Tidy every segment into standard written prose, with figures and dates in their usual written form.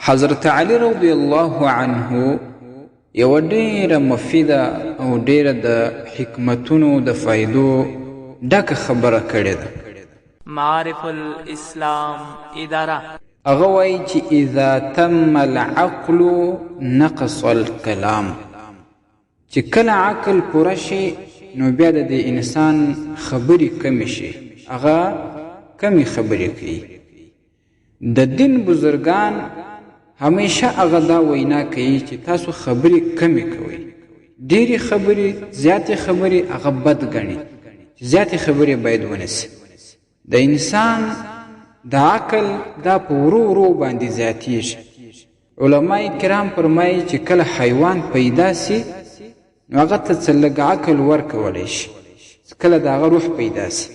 حضرت علی رضی الله عنه یو ډیره مفیده او ډیره د حکمتونو د فایدو ډکه خبره کړې ده. معارف الاسلام اداره هغه وایي چې اذا تم العقل نقص الکلام، چې کله عقل پوره شي نو بیا د انسان خبرې کمې شي، هغه کمې خبرې کوي. د دین بزرگان همیشه هغه دا وینا کوي چې تاسو خبرې کمې کوئ. ډېرې خبرې، زیاتې خبرې هغه بد ګڼي، زیاتې خبرې باید ونسي. د انسان د عقل دا په ورو ورو باندې زیاتېږي. علماء کرام فرمایي چې کله حیوان پیدا سي نو هغه ته څه لږ عقل ورکولی شي، کله د هغه روح پیدا سي.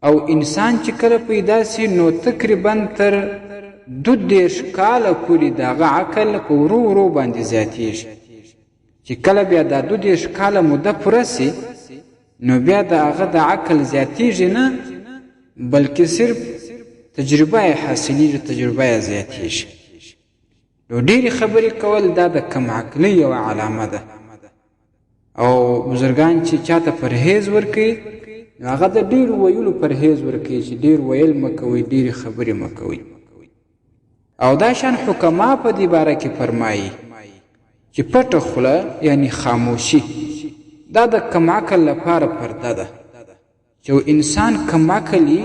او انسان چې کله پیدا سي نو تقریبا تر 22 کاله پورې د هغه عقل په ورو ورو باندې زیاتېږي. چې کله بیا دا 22 کاله موده پوره سي نو بیا د هغه د عقل زیاتېږي نه، بلکې صرف تجربه یې حاصلېږي، تجربه یې زیاتېږي. نو ډېرې خبرې کول دا د کم عقلۍ یوه علامه ده. او بزرګان چې چاته پرهیز ورکوي نو هغه د ډېرو ویلو پرهیز ورکوي، چې ډېر ویل مه کوئ، ډېرې خبرې مه کوئ. او دا شان حکما په دې باره کې فرمایي چې پټه خوله یعنی خاموشي دا د کم عقل لپاره پرده ده. چې انسان کم عقل وي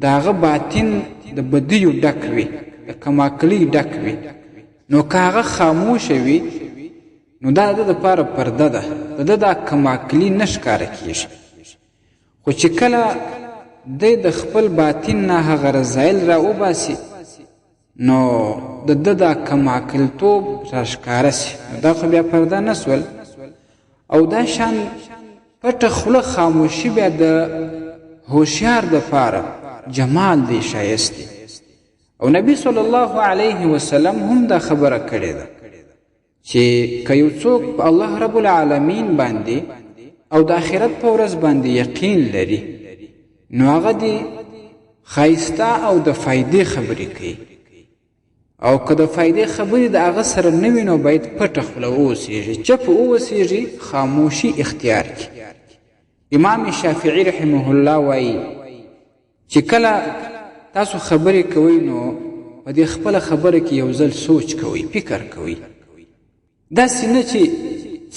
د هغه باطن د بدیو ډک وي، د کم عقلۍ ډک وي، نو که هغه خاموشه وي نو دا د دپاره پرده ده، د ده دا کم عقلي نه ښکاره کېږي. خو چې کله دی د خپل باطن نه هغه رذایل را وباسي نو د ده دا کم عقلتوب را ښکاره سي، نو دا خو بیا پرده نه سول. او دا شان پټه خوله خاموشي بیا د هوښیار دپاره جمال دی، ښایست دی. او نبی صلی الله علیه وسلم هم دا خبره کړې ده چې که یو څوک په الله رب العالمین باندې او د آخرت په ورځ باندې یقین لري نو هغه دې ښایسته او د فایدې خبرې کوي. او که د فایدې خبرې د هغه سره نه وي نو باید پټه خوله واوسېږي، چپ واوسېږي، خاموشي اختیار کړي. امام شافعي رحمه الله وایي چې کله تاسو خبرې کوئ نو په دې خپله خبره کې یو ځل سوچ کوئ، فکر کوئ. داسې نه چې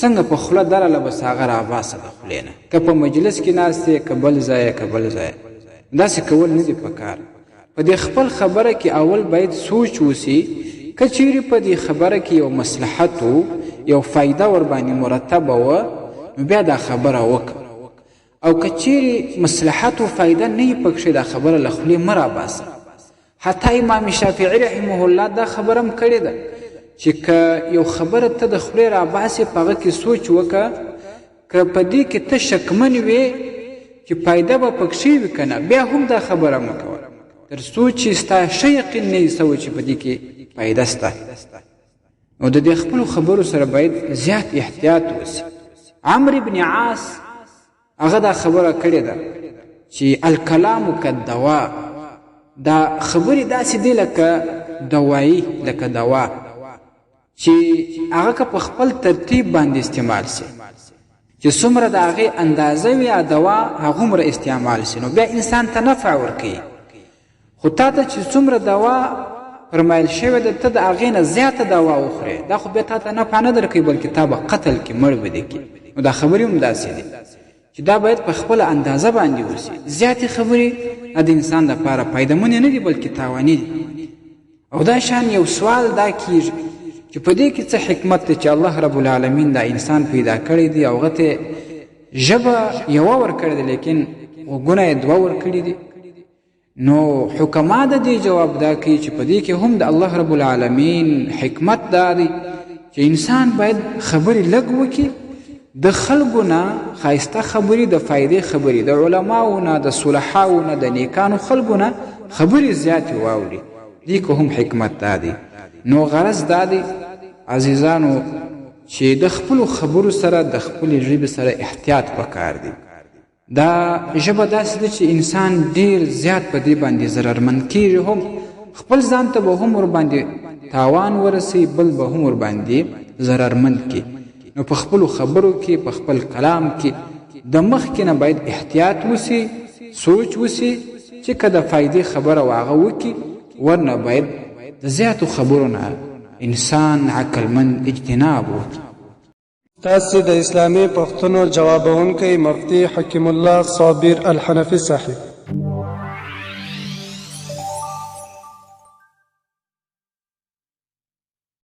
څنګه په خوله درله بس هغه راباسه د خولې نه، که په مجلس کې ناست یې که بل ځایه که بل ځایه، داسې کول نه دي پکار. په دې خپل خبره کې اول باید سوچ وسي، که چیرې په دې خبره کې یو مصلحت و، یو فایده ورباندې مرتبه وه نو بیا دا خبره وکړه. او که چیرې مصلحت و فایده نه یې پکښې دا خبره له خولې مه راباسه. حتی امام شافعي رحمه الله دا خبره هم کړې ده چې که یو خبره ته د خولې راباسې په هغه کې سوچ وکړه، که په دې کې ته شکمن وې چې فایده به پکښې وي که نه، بیا هم دا خبره مه کوه تر څو چې ستا ښه یقین نه وي سوی چې په دې کې فایده سته. نو د دې خپلو خبرو سره باید زیات احتیاط وسي. عمرو بن عاص هغه دا خبره کړې ده چې الکلام کالدوا، دا خبرې داسې دی لکه دوایي، لکه دوا چې هغه که په خپل ترتیب باندې استعمال سي، چې څومره د هغې اندازه وي دوا هغومره استعمال سي نو بیا انسان ته نفع ورکوي. خو تا ته چې څومره دوا فرمایل شوې ده ته د هغې نه زیاته دوا وخورې، دا خو بیا تا ته نفع نه درکوي بلکې تا به قتل کې مړ به دې کړي. نو دا خبرې هم داسې دي چې دا باید په خپله اندازه باندې وسي. زیاتې خبرې د انسان دپاره فایدهمنې نه دي بلکې تاواني دي. او دا شان یو سوال دا کیږي چې په دې کې څه حکمت دی چې الله رب العالمین دا انسان پیدا کړی دی او هغه ته ژبه یوه ورکړې ده لیکن غوږونه یې دوه ورکړي دي. نو حکما د دې جواب دا کوي چې په دې کې هم د الله رب العالمین حکمت دا دی چې انسان باید خبرې لږ وکړي، د خلکو نه ښایسته خبرې، د فایدې خبرې، د علماو نه، د صلحاو نه، د نیکانو خلکو نه خبرې زیاتې واوري. دې کې هم حکمت دا دی. نو غرض دا دی عزیزانو چې د خپلو خبرو سره د خپلې ژبې سره احتیاط پکار دی. دا ژبه داسې ده چې انسان ډېر زیات په دې باندې ضررمند کېږي هم خپل ځان ته به هم ورباندې تاوان ورسي، بل به هم ورباندې ضررمند کې. نو په خپلو خبرو کې، په خپل کلام کې د مخکې نه باید احتیاط وسي، سوچ وسي چې که د فایدې خبره واغه وکړي، ورنه باید د زیاتو خبرو نه انسان عقلمند اجتناب وکړي. تاسې د اسلامي پوښتنو جوابونکی مفتي حکیم الله صابر الحنفي صاحب